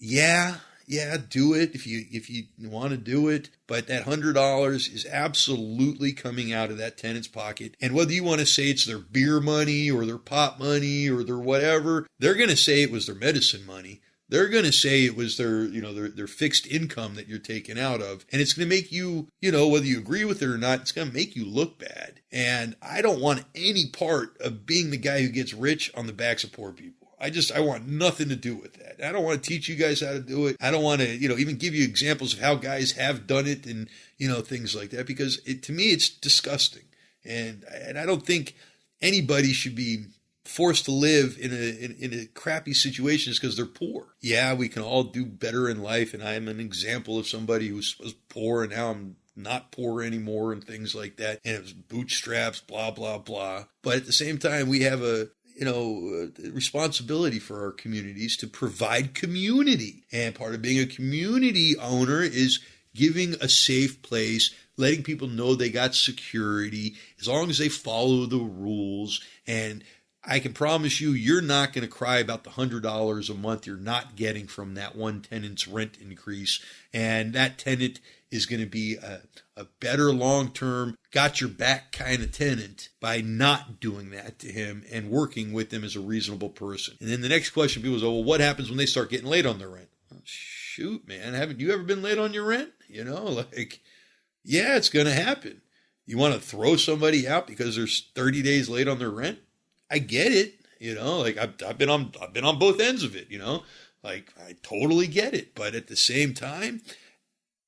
Speaker 3: yeah, do it if you want to do it. But that $100 is absolutely coming out of that tenant's pocket. And whether you want to say it's their beer money or their pot money or their whatever, they're going to say it was their medicine money. They're going to say it was their fixed income that you're taking out of. And it's going to make you, whether you agree with it or not, it's going to make you look bad. And I don't want any part of being the guy who gets rich on the backs of poor people. I want nothing to do with that. I don't want to teach you guys how to do it. I don't want to, even give you examples of how guys have done it and, things like that, because to me, it's disgusting. And I don't think anybody should be forced to live in a crappy situation because they're poor. Yeah, we can all do better in life. And I'm an example of somebody who was poor and now I'm not poor anymore and things like that. And it was bootstraps, blah, blah, blah. But at the same time, we have a responsibility for our communities to provide community. And part of being a community owner is giving a safe place, letting people know they got security as long as they follow the rules. And I can promise you, you're not going to cry about the $100 a month you're not getting from that one tenant's rent increase. And that tenant is going to be a better long-term, got your back kind of tenant by not doing that to him and working with him as a reasonable person. And then the next question people say, well, what happens when they start getting late on their rent? Well, shoot, man, haven't you ever been late on your rent? Yeah, it's going to happen. You want to throw somebody out because they're 30 days late on their rent? I get it. I've been on both ends of it, I totally get it. But at the same time,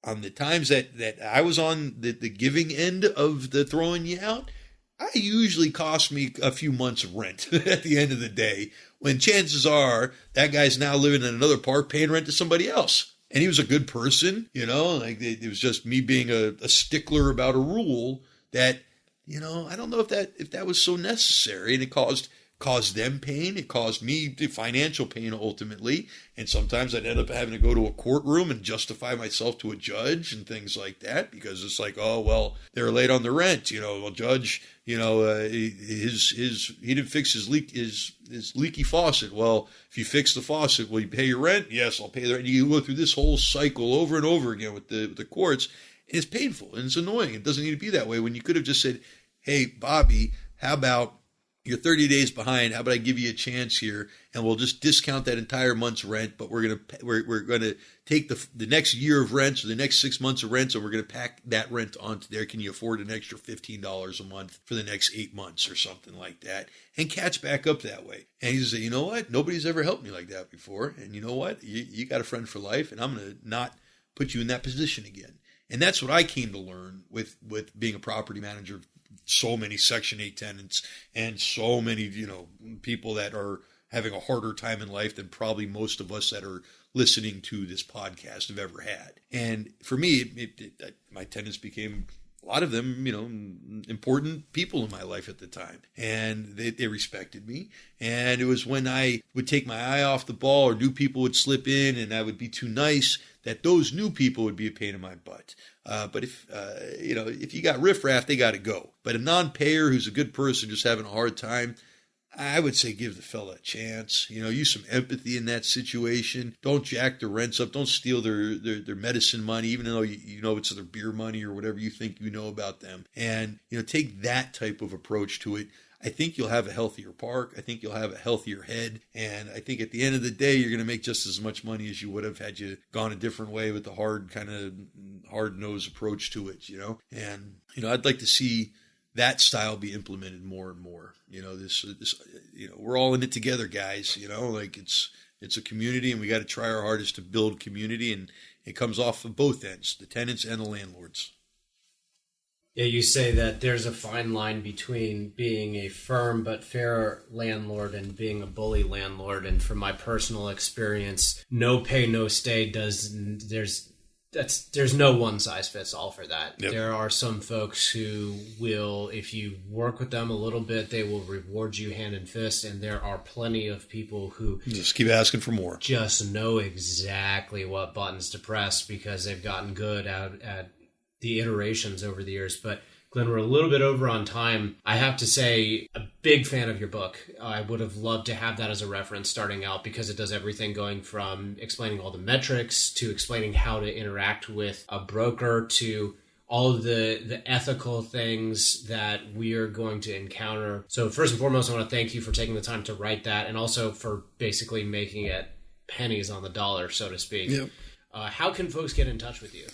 Speaker 3: on the times that I was on the giving end of the throwing you out, I usually cost me a few months of rent at the end of the day, when chances are that guy's now living in another park paying rent to somebody else. And he was a good person, it was just me being a stickler about a rule that, I don't know if that was so necessary, and it caused caused them pain. It caused me the financial pain ultimately. And sometimes I'd end up having to go to a courtroom and justify myself to a judge and things like that, because it's like, oh, well, they're late on the rent. Well, judge, he didn't fix his leaky faucet. Well, if you fix the faucet, will you pay your rent? Yes, I'll pay the rent. You go through this whole cycle over and over again with the courts. And it's painful and it's annoying. It doesn't need to be that way when you could have just said, hey, Bobby, how about you're 30 days behind. How about I give you a chance here, and we'll just discount that entire month's rent, but we're gonna take the next year of rent, or the next 6 months of rent, and we're gonna pack that rent onto there. Can you afford an extra $15 a month for the next 8 months or something like that, and catch back up that way? And he said, you know what? Nobody's ever helped me like that before, and you know what? You got a friend for life, and I'm gonna not put you in that position again. And that's what I came to learn with being a property manager of so many Section 8 tenants and so many, people that are having a harder time in life than probably most of us that are listening to this podcast have ever had. And for me, my tenants became, a lot of them, important people in my life at the time. And they respected me. And it was when I would take my eye off the ball or new people would slip in and I would be too nice, that those new people would be a pain in my butt. But if you got riffraff, they got to go. But a non-payer who's a good person just having a hard time, I would say give the fella a chance. Use some empathy in that situation. Don't jack their rents up. Don't steal their medicine money, even though you know it's their beer money or whatever you think you know about them. And take that type of approach to it. I think you'll have a healthier park. I think you'll have a healthier head. And I think at the end of the day, you're going to make just as much money as you would have had you gone a different way with the hard-nosed approach to it, And, I'd like to see that style be implemented more and more. We're all in it together, guys, it's a community and we got to try our hardest to build community. And it comes off of both ends, the tenants and the landlords.
Speaker 2: Yeah, you say that there's a fine line between being a firm but fair landlord and being a bully landlord. And from my personal experience, no pay, no stay there's no one size fits all for that. Yep. There are some folks who will, if you work with them a little bit, they will reward you hand and fist. And there are plenty of people who
Speaker 3: just keep asking for more,
Speaker 2: just know exactly what buttons to press because they've gotten good at the iterations over the years. But Glenn, we're a little bit over on time. I have to say, a big fan of your book. I would have loved to have that as a reference starting out because it does everything going from explaining all the metrics to explaining how to interact with a broker to all of the ethical things that we are going to encounter. So first and foremost, I want to thank you for taking the time to write that and also for basically making it pennies on the dollar, so to speak. Yep. How can folks get in touch with you?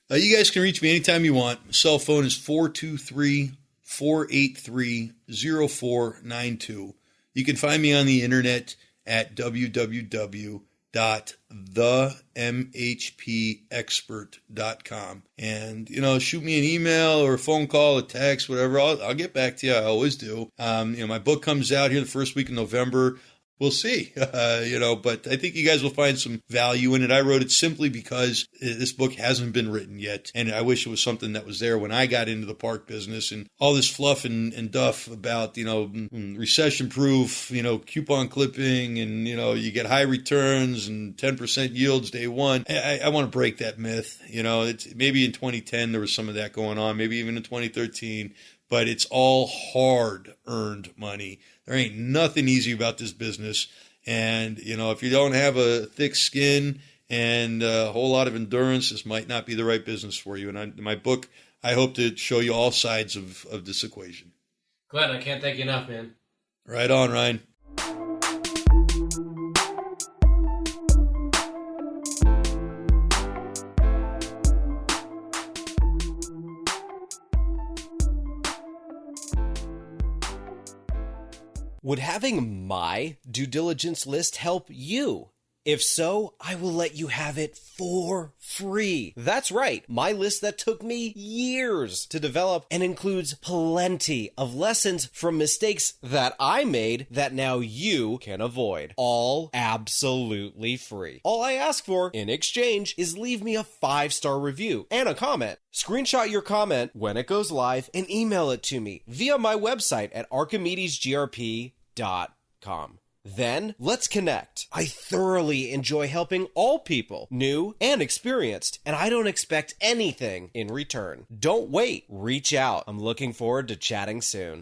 Speaker 3: You guys can reach me anytime you want. My cell phone is 423-483-0492. You can find me on the internet at www.themhpexpert.com. And, shoot me an email or a phone call, a text, whatever. I'll get back to you. I always do. My book comes out here the first week of November. We'll see, but I think you guys will find some value in it. I wrote it simply because this book hasn't been written yet, and I wish it was something that was there when I got into the park business. And all this fluff and duff about, recession-proof, coupon clipping, and, you get high returns and 10% yields day one. I want to break that myth. It's maybe in 2010 there was some of that going on, maybe even in 2013. But it's all hard-earned money. There ain't nothing easy about this business. And, if you don't have a thick skin and a whole lot of endurance, this might not be the right business for you. And in my book, I hope to show you all sides of this equation.
Speaker 2: Glenn, I can't thank you enough, man.
Speaker 3: Right on, Ryan.
Speaker 4: Would having my due diligence list help you? If so, I will let you have it for free. That's right, my list that took me years to develop and includes plenty of lessons from mistakes that I made that now you can avoid. All absolutely free. All I ask for in exchange is leave me a 5-star review and a comment. Screenshot your comment when it goes live and email it to me via my website at archimedesgrp.com. mailto.com. Then, let's connect. I thoroughly enjoy helping all people, new and experienced, and I don't expect anything in return. Don't wait. Reach out. I'm looking forward to chatting soon.